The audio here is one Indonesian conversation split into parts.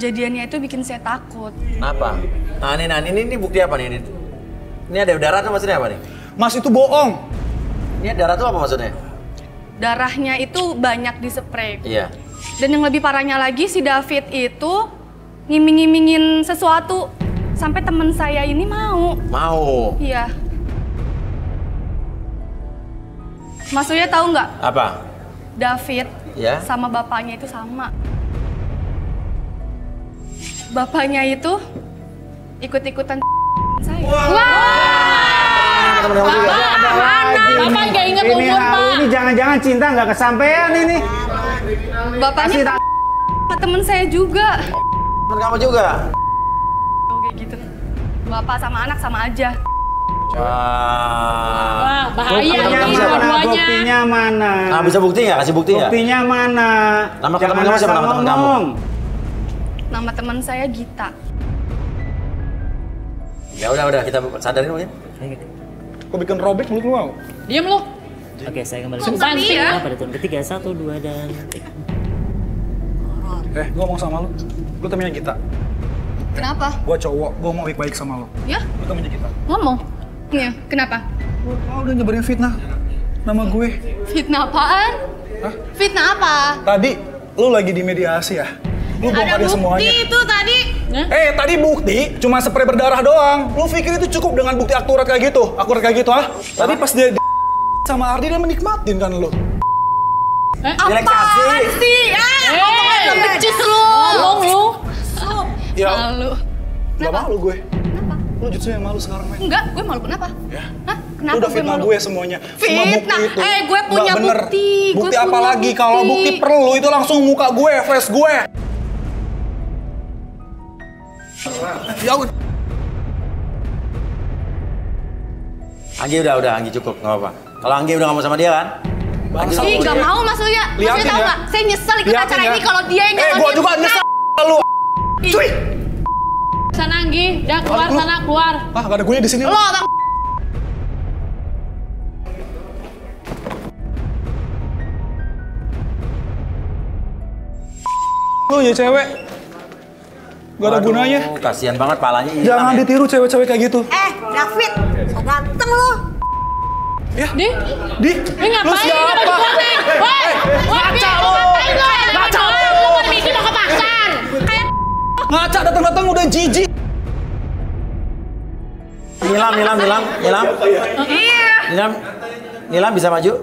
kejadiannya itu bikin saya takut. Kenapa? Nah ini bukti apa nih? Ini ada darah tuh maksudnya apa nih? Mas itu bohong. Ini darah tuh apa maksudnya? Darahnya itu banyak di spray. Iya. Dan yang lebih parahnya lagi si David itu ngiming-ngimingin sesuatu sampai teman saya ini mau. Mau? Iya. Mas Uya tahu nggak? Apa? David Ya. sama bapaknya itu sama. Bapaknya itu ikut-ikutan saya. Wah! Bapak nggak inget umur, Pak. Ini jangan-jangan cinta nggak kesampaian ini. Bapaknya temen saya juga. Temen kamu juga? Kayak gitu. Bapak sama anak sama aja. Wah, bahaya Buktinya nih mana? dua-duanya. Buktinya mana? Nah, bisa bukti nggak? Kasih bukti nggak? Buktinya mana? Nama Jangan teman kamu siapa? asal Nama teman kamu? ngomong. Nama teman saya Gita. Ya udah kita sadarin mungkin. Kok bikin robek mulut lu mau? Diam lu. Oke, saya kembali. Sumpah sih ya. Pada tahun ketiga, 1, 2, dan... Gue ngomong sama lu. Lu temennya kita. Kenapa? Gue cowok, gue mau baik-baik sama lu. Ya? Lu temennya kita. Ngomong. Iya, kenapa? Lu udah nyebarin fitnah nama gue. Fitnah apaan? Hah? Fitnah apa? Tadi lu lagi di mediasi ya? Lu bongkar dia semuanya. itu tadi. Tadi bukti cuma spray berdarah doang. Lu pikir itu cukup dengan bukti akurat kayak gitu? Akurat kayak gitu, ah? Tadi pas dia sama Ardi dia menikmatin kan lu. Relaksasi. Sih, ngomongnya becus lu. Ngomong lu. Ya, Malu. gak malu gue. Kenapa? Lu justru yang malu sekarang, men. Enggak, gue malu kenapa? Ya. Hah? Lu Kenapa udah gue fitnah malu? gue semuanya. Semua bukti Fitnah? itu. Gue punya Nggak bener. bukti. Gue Bukti apa punya lagi? Kalau bukti perlu itu langsung muka gue, flash gue. Ya udah. Anggi udah Anggi cukup, nggak apa-apa. Kalau Anggi udah nggak mau sama dia kan? Bangsa Ih, lu gak dia. mau Mas Uya. Mas Uya Liatin tahu ya. nggak? Saya nyesel ikut Liatin acara ya. ini kalau dia yang nyalonin. Gue juga nyesel lu. Cuy. Sana Anggi, dah keluar Aduh. sana keluar. Ah, gak ada gue di sini. Lo Bang. Lu ya cewek. Gak ada Aduh, gunanya. Kasihan banget palanya hilang. Jangan ya. ditiru cewek-cewek kayak gitu. David, so ganteng lu. Ya. Di, Di. ini ngapain? siapa? Woi, ngaca lu. Ngaca lu. Lu mau mikir mau ke pasar. Kayak Ngaca datang-datang udah jijik. Nilam. Iya. Nilam bisa maju?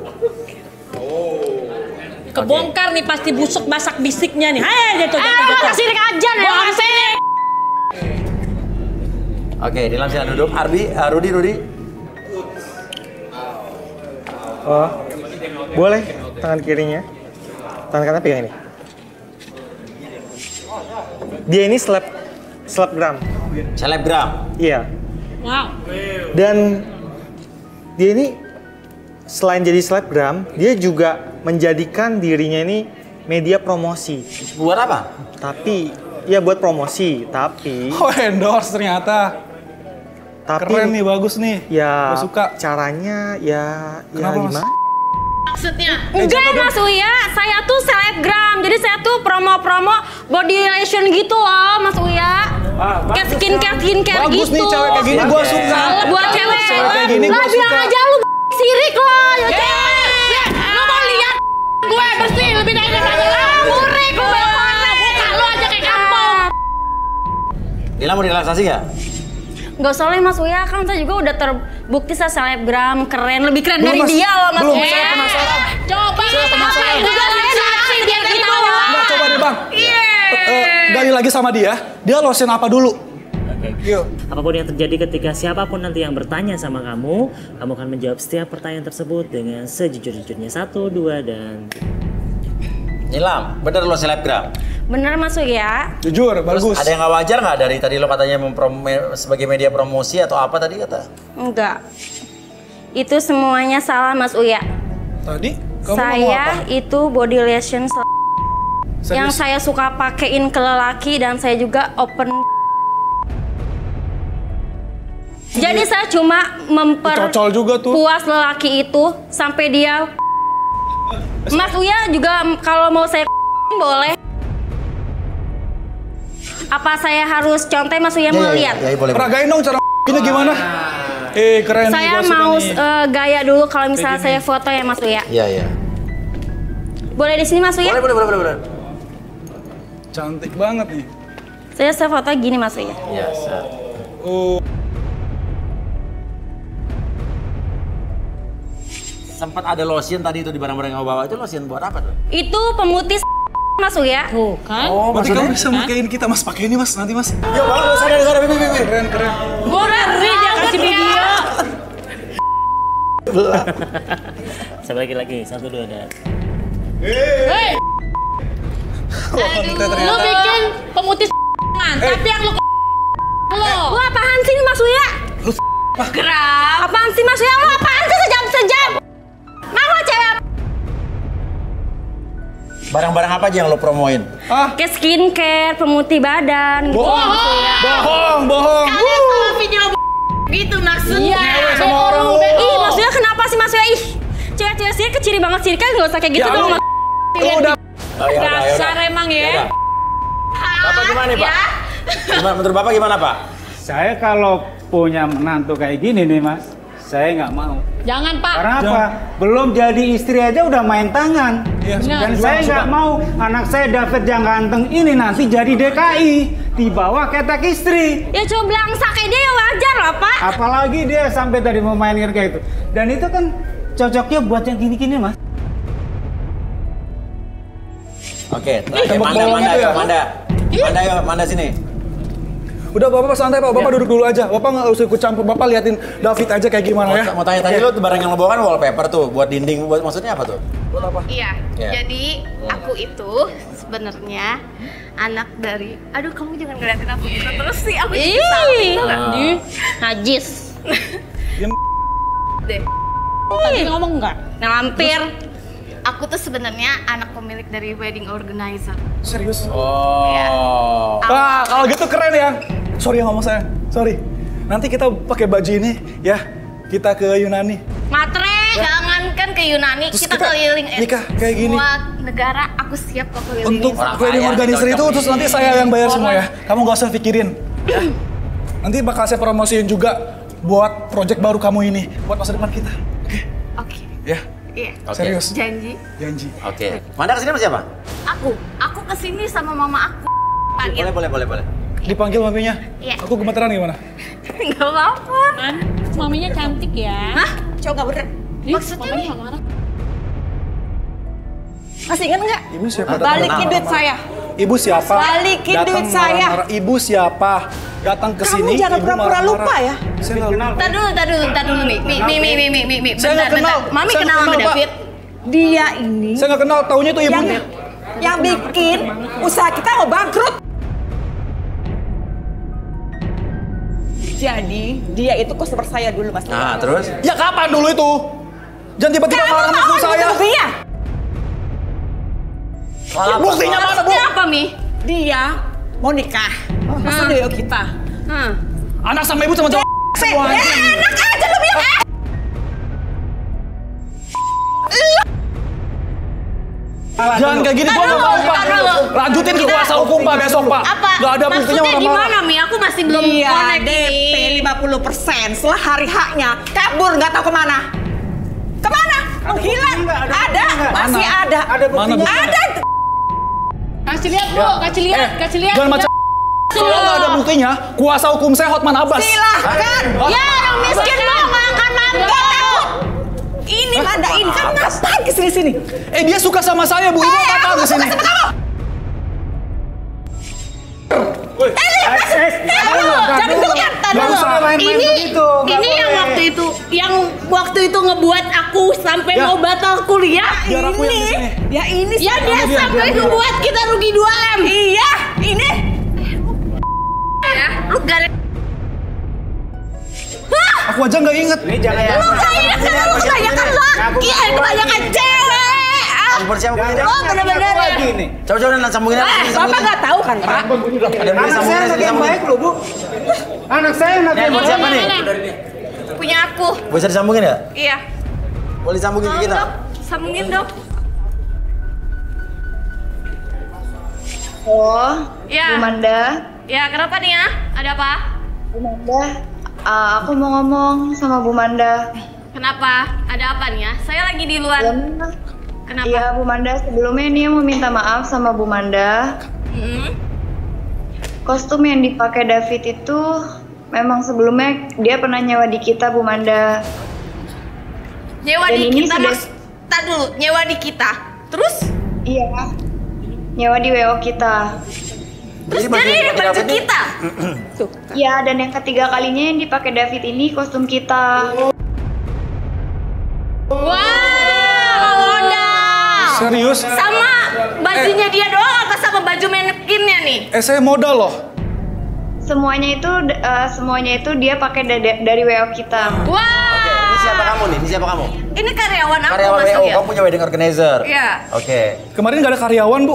kebongkar nih pasti busuk basak bisiknya nih. Jatuh. Sirik aja nih. Bawa ke sini. Oke, Nilam silakan duduk. Rudi. Oh, boleh tangan kirinya. Tangan kanan pegang ini. Dia ini selebgram. Selebgram. Iya. Wow. Dan dia ini selain jadi selebgram, dia juga menjadikan dirinya ini media promosi. Buat apa? Tapi ya buat promosi, tapi Oh, endorse ternyata. Keren nih, bagus nih. ya Gua suka. caranya ya Kenapa, Mas? gimana? Maksudnya? Enggak Mas Uya, saya tuh selebgram. Jadi saya tuh promo-promo body lotion gitu loh Mas Uya. Kayak skincare Bagus gitu. nih cewek kayak gini, gua suka. Buat cewek. Cewek kayak gini Lah gua bilang suka. aja lu sirik loh. Ya cewek. Lu mau lihat gue bersih lebih dari Murik lu. muka lu aja kayak kampung. Nilam mau relaksasi nggak? Gak usah lah Mas Uya, kan saya juga udah terbukti saya selebgram, keren, lebih keren Belum, dari Mas. dia loh Mas Belum, Uya. saya penasaran. Coba Saya penasaran. Juga relaksasi biar kita Nah, coba deh bang. Gali lagi sama dia lotion apa dulu? Yuk. Apapun yang terjadi ketika siapapun nanti yang bertanya sama kamu akan menjawab setiap pertanyaan tersebut dengan sejujur-jujurnya. 1, 2, dan... Nilam, bener lo selebgram? Bener Mas Uya. Jujur, bagus. Ada yang nggak wajar nggak dari tadi lo katanya sebagai media promosi atau apa tadi kata? Enggak. Itu semuanya salah Mas Uya. Tadi kamu ngomong Saya apa? itu body lotion yang Serius? saya suka pakein ke lelaki dan saya juga open. Jadi saya cuma Cocol juga tuh. memperpuas lelaki itu sampai dia. Mas Uya juga kalau mau saya boleh. Apa saya harus contoh Mas Uya mau lihat? Iya, boleh. Peragain dong cara ini gimana? Keren nih, Saya gua suka mau nih. gaya dulu kalau misalnya saya foto ya Mas Uya. Iya. Boleh di sini Mas Uya? Boleh. Cantik banget nih. Saya foto gini Mas Uya. Iya, set. Oh. Sempat ada lotion tadi itu di barang-barang yang kamu bawa. Itu lotion buat apa tuh? Itu pemutih Mas Uya. Tuh kan. Oh, berarti kamu bisa makain kita, Mas. Pakai ini, Mas. Nanti, Mas. Yuk, bagus. Sana, Bibi. Keren. Ngeri dia kasih video. Saya balik lagi, 1, 2, dan. Hei. Lu bikin pemutih tapi yang lu lo. Lu apaan sih Mas Uya? Gerak. Apaan sih Mas Uya? Lu apaan sih sejam? Mau cewek? Barang-barang apa aja yang lo promoin? Kayak skincare, pemutih badan. Gitu, Mas Uya. Bohong. Kalian salah video gitu maksudnya. Ngewe sama orang lu. Ih, Mas Uya kenapa sih Mas Uya? Ih, cewek-cewek sih keciri banget sih kan nggak usah kayak gitu Ya, dong. lu udah. Dasar emang ya. Bapak gimana nih, Pak? Gimana, menurut Bapak gimana, Pak? Saya kalau punya menantu kayak gini nih Mas, saya nggak mau. Jangan Pak. Karena apa? Belum jadi istri aja udah main tangan. Iya, Dan benar. saya nggak mau anak saya David yang ganteng ini nanti jadi DKI di bawah ketek istri. Ya coba belangsak kayak dia ya wajar lah Pak. Apalagi dia sampai tadi memainkan kayak itu. Dan itu kan cocoknya buat yang gini-gini Mas. Oke, Tembak Manda, bolong Manda, gitu ya? yuk, Manda. Manda, yuk, Manda sini. Udah, Bapak santai, Pak. Bapak duduk dulu aja. Bapak nggak usah ikut campur. Bapak liatin David aja kayak gimana ya. Mau tanya tadi lo barang yang lo bawa kan wallpaper tuh, buat dinding, buat maksudnya apa tuh? Buat apa? Iya. Iya. Jadi aku itu sebenarnya anak dari. Aduh, kamu jangan ngeliatin aku gitu terus sih. Aku jadi salting tuh nggak? Ih, najis. Deh. Tadi ngomong enggak? Ngelampir. Aku tuh sebenarnya anak pemilik dari wedding organizer. Serius? Oh. Wah, kalau gitu keren ya. Sorry ya ngomong saya. Sorry. Nanti kita pakai baju ini ya. Kita ke Yunani. Matre. Jangankan ke Yunani, Terus kita kita keliling nikah kayak gini. semua negara. Aku siap kok keliling. Untuk Orang wedding kaya, organizer cocok itu nih. terus nanti saya yang bayar semua ya. Kamu nggak usah pikirin. Ya. Nanti bakal saya promosiin juga buat project baru kamu ini, buat masa depan kita. Oke? Oke. Ya. Iya. Oke. Serius. Janji. Janji. Oke. Manda kesini sama siapa? Aku kesini sama mama aku. Panggil. Boleh. Dipanggil maminya. Iya. Aku gemeteran gimana? Nggak apa-apa. Kan maminya cantik ya. Hah? Coba nggak bener. Maksudnya nih? Masih ingat nggak? Ibu siapa? Balikin duit saya. Ibu siapa? Balikin Datang duit saya. marah-marah. Ibu siapa? Datang ke sini. Kamu jangan ibu pura-pura marah-marah. lupa ya. Saya nggak lupa. Tar dulu, Mi. Mi. Saya nggak kenal. Mami Saya kenal nggak sama kenal, Pak. David. Dia ini Saya nggak kenal. Taunya itu ibunya. yang bikin usaha kita mau bangkrut. Jadi dia itu customer saya dulu Mas. Nah, terus? Ya kapan dulu itu? Jangan tiba-tiba Kamu marah mau sama saya. buktinya? Buktinya mana, Bu? Maksudnya apa, Mi? Dia mau nikah sama studio kita. Anak sama ibu sama cowok. Semuanya. Enak aja lu bilang. Jangan kayak gini, gua nggak mau, Pak. Lanjutin ke kuasa hukum, Pak, besok, Pak. Apa? Nggak ada buktinya Maksudnya marah-marah. gimana, Mi? Aku masih belum Dia connect DP ini. 50%. Setelah hari haknya kabur nggak tahu kemana. Kemana? Menghilang. Ada, masih ada. Ada buktinya. Ada. Kasih lihat Bu, kasih lihat. Jangan macam. Kalau nggak ada buktinya, kuasa hukum saya Hotman Abbas. Silahkan. Ya orang miskin mau makan mangga takut. Ini Manda ini kan ngapain kesini-sini? Dia suka sama saya, Bu. Ibu apa di sini? Jangan dulukan. Nggak usah main-main begitu. Nggak Ini yang boleh. waktu itu ngebuat aku sampai Ya. mau batal kuliah. Biar aku yang di sini. Ya ini Ya dia sampai ngebuat kita rugi 2M. Iya, ini. Ya, lu gak Aku aja nggak inget. Ini jangan ya. Lu kebanyakan laki, kebanyakan cewek. Campur siapa punya? Oh bener-bener. Lagi nih. Coba sambungin aja. Bapak nggak tahu kan Pak? Ada yang bisa Anak saya sambungin anak aja, yang sambungin. baik loh Bu. Anak saya anak yang Buat baik. siapa nih? punya aku. Bisa disambungin ya? Iya. Boleh disambungin ke kita? Dok, sambungin dong. Oh, Iya. Bu Manda, Ya, kenapa nih ya? Ada apa? Bu Manda, aku mau ngomong sama Bu Manda. Kenapa? Ada apa nih ya? Saya lagi di luar. Kenapa? Iya, Bu Manda, sebelumnya ini mau minta maaf sama Bu Manda. Kostum yang dipakai David itu memang sebelumnya dia pernah nyewa di kita, Bu Manda. Nyewa Dan di ini kita, sudah- Tar dulu, nyewa di kita. Terus? Iya, nyewa di WO kita. Terus jadi ini baju kita? Iya, dan yang ketiga kalinya yang dipakai David ini kostum kita. Wow, Serius? sama bajunya dia doang apa sama baju manekinnya nih? Saya modal loh. Semuanya itu dia pakai dari WO kita. Wah. Ini siapa kamu nih? Ini siapa kamu? Ini karyawan aku Karyawan Mas WO, Uya. kamu punya wedding organizer? Iya. Oke. Kemarin nggak ada karyawan, Bu.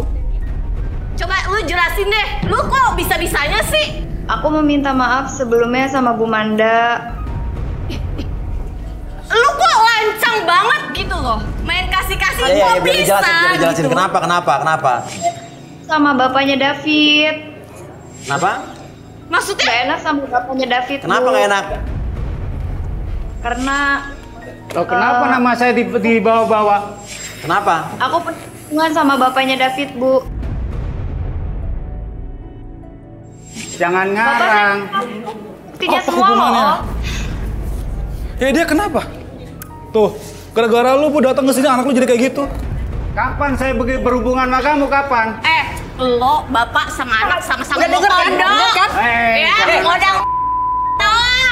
Coba lu jelasin deh, lu kok bisa-bisanya sih? Aku meminta maaf sebelumnya sama Bu Manda. Lu kok lancang banget gitu loh. Main kasih-kasih kok Biar bisa dijelasin. gitu. Kenapa? Sama bapaknya David. Kenapa? Maksudnya? Gak enak sama bapaknya David. Kenapa Bu. nggak enak? Karena Kenapa nama saya dibawa-bawa? Kenapa? aku punya hubungan sama bapaknya David, Bu. Jangan ngarang. Buktinya Apa semua hubungannya? loh. Dia kenapa? Tuh, gara-gara lu Bu datang ke sini anak lu jadi kayak gitu. Kapan saya berhubungan sama kamu, kapan? Lo bapak sama anak sama-sama Udah denger kan? kodok. Denger kan? Ya, modal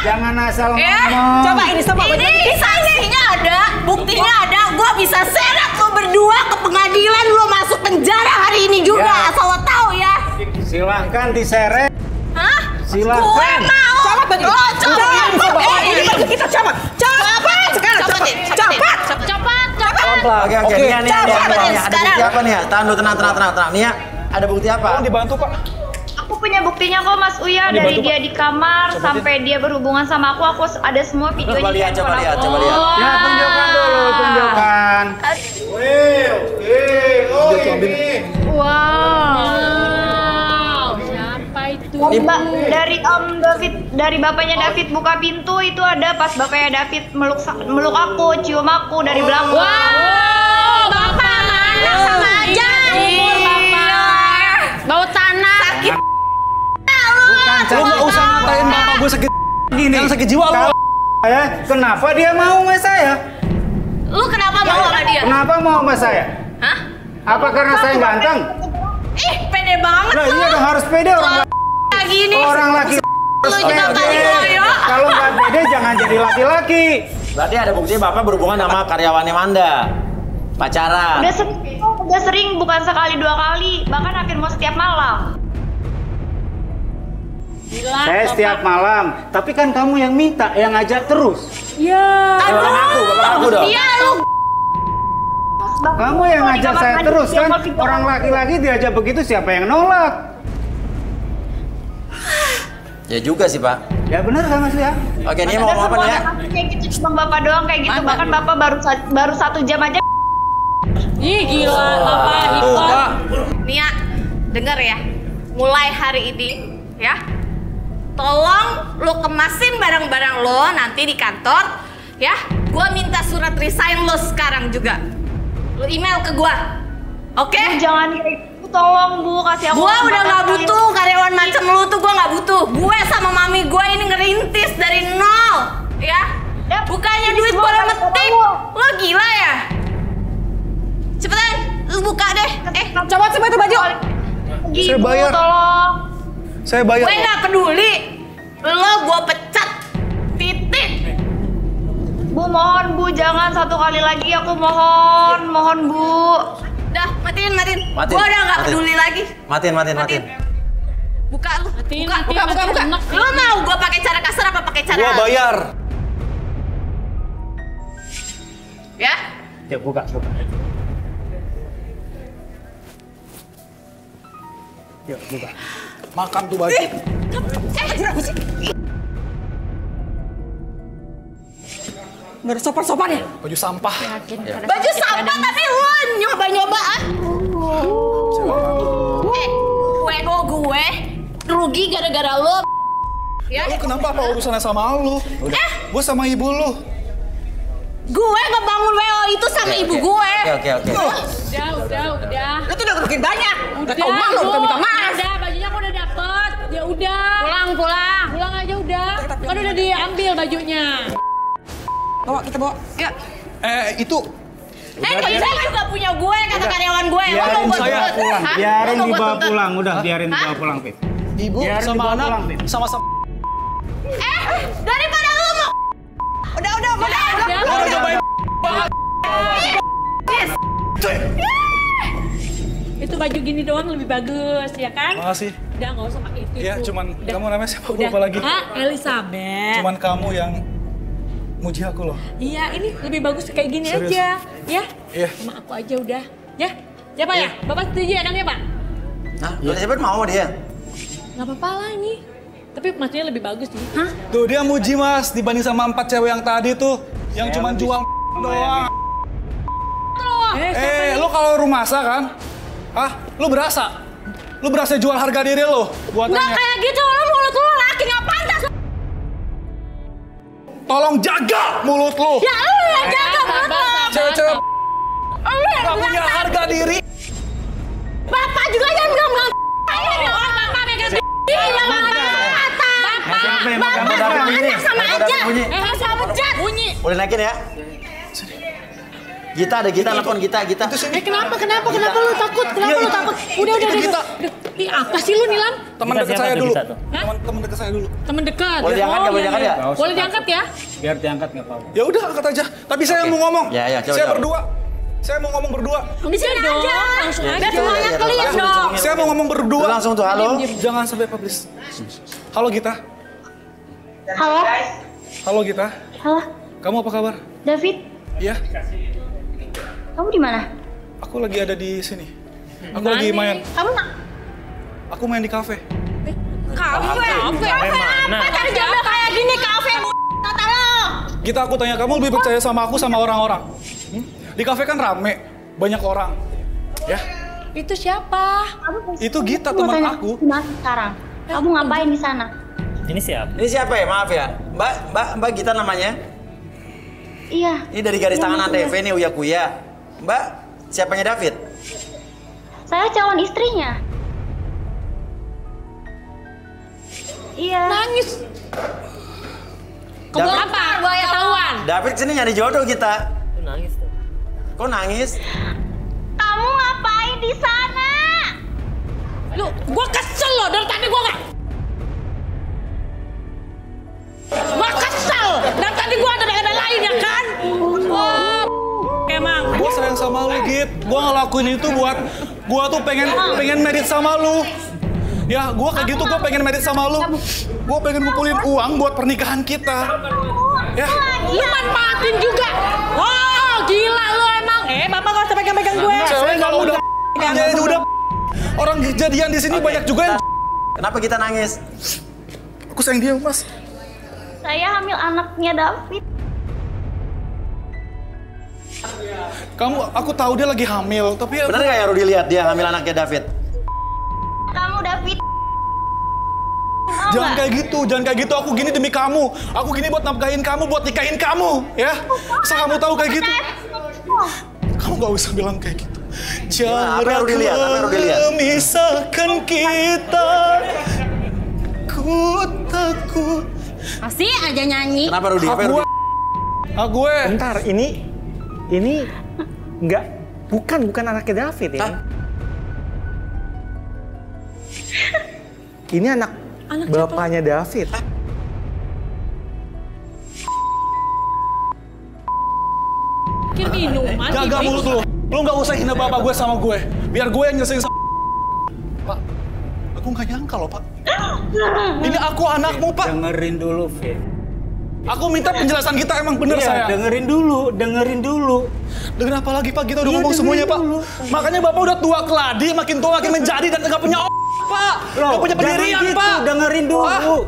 Jangan asal ya. ngomong. Coba ini semua Ini saksinya ada, buktinya ada. Gua bisa seret lo berdua ke pengadilan, lo masuk penjara hari ini juga. Ya. Asal lo tahu ya. Silahkan diseret. Hah? Silahkan. Gue mau. Coba baju. Lo coba. Ini baju kita coba. Cepat sekarang cepat. Cepat. Oke. Oke. Nih, ada Sekarang. bukti apa nih ya? Tahan dulu, tenang. Nih ya, ada bukti apa? Tolong dibantu, Pak. Aku punya buktinya kok, Mas Uya. Ini Dari bantu, dia Pak. di kamar sampai dia berhubungan sama aku ada semua videonya. Coba lihat, di handphone aku. coba lihat. Ya, tunjukkan dulu, tunjukkan. Wow. Siapa itu? Dari bapaknya David buka pintu itu ada pas bapaknya David meluk aku, cium aku dari belakang. Wow, bapak sama anak sama aja. Umur bapak. Bau tanah. Sakit. Lu nggak usah ngatain bapak gue sakit gini. Yang sakit jiwa lu. Kenapa dia mau sama saya? Lu kenapa mau sama dia? Kenapa mau sama saya? Hah? Apa karena saya ganteng? Ih, pede banget Nah, lu. iya dong harus pede orang Kayak gini. orang laki. Lu juga kali loyo. Kalau nggak pede jangan jadi laki-laki. Berarti ada bukti bapak berhubungan sama karyawannya Manda. Pacaran. Udah sering, bukan sekali dua kali, bahkan hampir mau setiap malam. Saya setiap malam, tapi kan kamu yang minta, yang ngajak terus. Bapak aku dong. Iya lu. Kamu yang ngajak saya terus kan? Orang laki-laki diajak begitu siapa yang nolak? Ya juga sih, Pak. Ya benar kan Mas ya? Oke, ini mau ngomong apa nih ya? Kayak gitu, cuma bapak doang kayak gitu. Bahkan bapak baru 1 jam aja. Ih, gila. Bapak Pak. Nia, denger ya. Mulai hari ini, ya. Tolong lu kemasin barang-barang lo nanti di kantor, ya. Gua minta surat resign lo sekarang juga. Lu email ke gua. Oke? Jangan kayak gitu, tolong Bu, kasih aku. Gua udah kesempatan gak sekali. butuh karyawan macam lu tuh, gua gak butuh. Gue sama mami gue ini ngerintis dari nol, ya. Bukannya duit boleh metik. Lo gila ya? Cepetan, lu buka deh. Coba itu baju. Saya bayar. Tolong. Saya bayar. Gue gak peduli. Lo gue pecat. Titik. Bu, mohon Bu, jangan satu kali lagi, aku mohon Bu. Dah, matiin. Matiin, Gue udah gak matiin. peduli lagi. Matiin. Buka lu. Buka. Lo mau gue pakai cara kasar apa pakai cara? Gua bayar. Ya? Ya buka. Yuk buka. Makan tuh baju. Nggak ada sopan-sopan ya? Baju sampah. Baju sampah tapi lo nyoba-nyoba ah. WO gue rugi gara-gara lo. Ya. Lu kenapa apa urusannya sama lu? Gue sama ibu lu. Gue ngebangun WO itu sama ibu gue. Oke. Udah. Lu tuh udah rugiin banyak. Gak tau Udah, malu, Bu. udah minta maaf. Udah, bajunya aku udah dapet. Ya udah. Pulang. Pulang aja udah. Kan udah diambil bajunya. Bawa, kita bawa. Ya. Itu Ini juga punya gue, kata karyawan gue. Lo Biarin mau saya gue pulang. Hah? Biarin Lo mau dibawa tuntut? pulang. Udah, biarin dibawa pulang, Pip. ibu Biarin sama dibawa anak pulang, Pip. sama-sama. Daripada lo mau. Udah. Udah baik banget. Itu baju gini doang lebih bagus, ya kan? Makasih. Udah, nggak usah pakai itu. Iya, cuman Udah. kamu namanya siapa? Udah. Lupa lagi. Hah? Elizabeth. Cuman kamu yang muji aku loh. Iya, ini lebih bagus kayak gini Serius? aja. Ya? Iya. Sama aku aja udah. Ya? Ya, Pak ya? Bapak setuju ya, enaknya, Pak? Nah, Elizabeth mau dia. Nggak apa-apa lah ini. Tapi maksudnya lebih bagus sih. Hah? Tuh dia muji mas dibanding sama 4 cewek yang tadi tuh yang cuman jual doang. Lu kalau rumah masak kan? Hah? Lu berasa? Lu berasa jual harga diri lu buat Nggak nanya. kayak gitu, lo mulut lo laki nggak pantas. Tolong jaga mulut lu. Ya lo yang jaga mulut lo. Cewek-cewek Lo yang gak punya bilang, harga diri. Bapak juga jangan bilang ini orang bapak megang ini yang kata. Bapak sama anak sama aja. Sama aja. Bunyi. Boleh naikin ya? Gita telepon Gita. Kenapa lu takut? Kenapa lu takut? Udah. Ih, apa sih lu, Nilam? Teman Gita dekat siapa saya tuh, dulu. Gita tuh? Teman dekat saya dulu. Temen dekat. Boleh diangkat nggak? Boleh diangkat ya? Boleh diangkat ya? Biar diangkat nggak apa-apa. Ya udah angkat aja. Tapi saya mau ngomong. Ya, coba, Saya coba. berdua. Saya mau ngomong berdua. Di sini aja. Langsung aja. Biar semuanya Iya, clear langsung dong. dicungin. Saya mau ngomong berdua. Lu langsung tuh halo. Jangan sampai publish. Halo Gita. Halo, Halo Gita. halo, Kamu apa kabar? David, Iya. kamu di mana? Aku lagi ada di sini. Aku lagi main. Kamu nak? Aku main di kafe. Kafe apa? Cari jodoh kayak gini kafe kata lo. Gita, aku tanya kamu lebih percaya sama aku sama orang-orang? Di kafe kan rame, banyak orang. Ya, Itu siapa? itu Gita Aku mau teman tanya, aku. di mana sekarang? Kamu ngapain di sana? Ini siapa? Ini siapa ya? Maaf ya. Mbak Gita namanya. Iya. Ini dari garis Iya, tangan iya. Antv nih Uya Kuya. Mbak, siapanya David? Saya calon istrinya. Iya. Nangis. David, Apa? Ketahuan. David sini nyari jodoh kita. Lu nangis tuh. Kok nangis? Kamu ngapain di sana? Lu, gua kesel loh dari tadi gua kesel. Dan tadi gua ada lain ya kan? Wah, emang. Gua sayang sama lu, Git. Gua ngelakuin itu buat gua tuh pengen merit sama lu. Ya, gua kayak gitu, gua pengen merit sama lu. Gua pengen ngumpulin uang buat pernikahan kita. Ya. Lu manfaatin juga. Oh, gila lu emang. Bapak gak usah pegang-pegang gue. Cewek kalau udah ya udah orang jadian di sini banyak juga yang Kenapa kita nangis? aku sayang dia, Mas. Saya hamil anaknya David. Aku tahu dia lagi hamil, tapi Bener nggak ya Rudi lihat dia hamil anaknya David? Kamu David. jangan kayak gitu. Aku gini demi kamu. Aku gini buat nafkahin kamu, buat nikahin kamu, ya. Asal kamu tahu kayak gitu. Kamu gak usah bilang kayak gitu. Apa yang Rudi lihat? Apa yang Rudi lihat? Memisahkan kita. Ku takut. Masih aja nyanyi. Kenapa Rudi? Apa yang Rudi? Gue. Bentar, ini nggak bukan anaknya David ya. Ini anak bapaknya David. Pikir minuman. Jaga mulut lu. Lu gak usah hina bapak gue sama gue. Biar gue yang nyelesain sama Pak, aku gak nyangka loh, Pak. Ini aku anakmu, Pak. Dengerin dulu, Fit. Aku minta penjelasan kita emang bener Iya, saya. dengerin dulu. Dengerin apa lagi, Pak? Kita udah Iya, ngomong semuanya, Pak. dengerin dulu. Makanya bapak udah tua keladi, makin tua makin menjadi dan gak punya Pak. Gak punya pendirian, jangan gitu, Pak. dengerin dulu. Ah,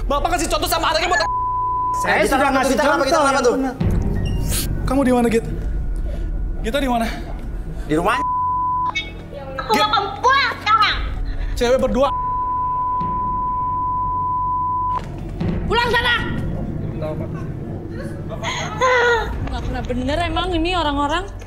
Bapak kasih contoh sama anaknya buat Saya Kita sudah kenapa? ngasih Kita kenapa? contoh. Kita kenapa yang tuh? benar. Kamu di mana, Git? Kita di mana? Di rumahnya. Aku mau kamu pulang sekarang. Cewek berdua. Nggak pernah bener emang ini orang-orang.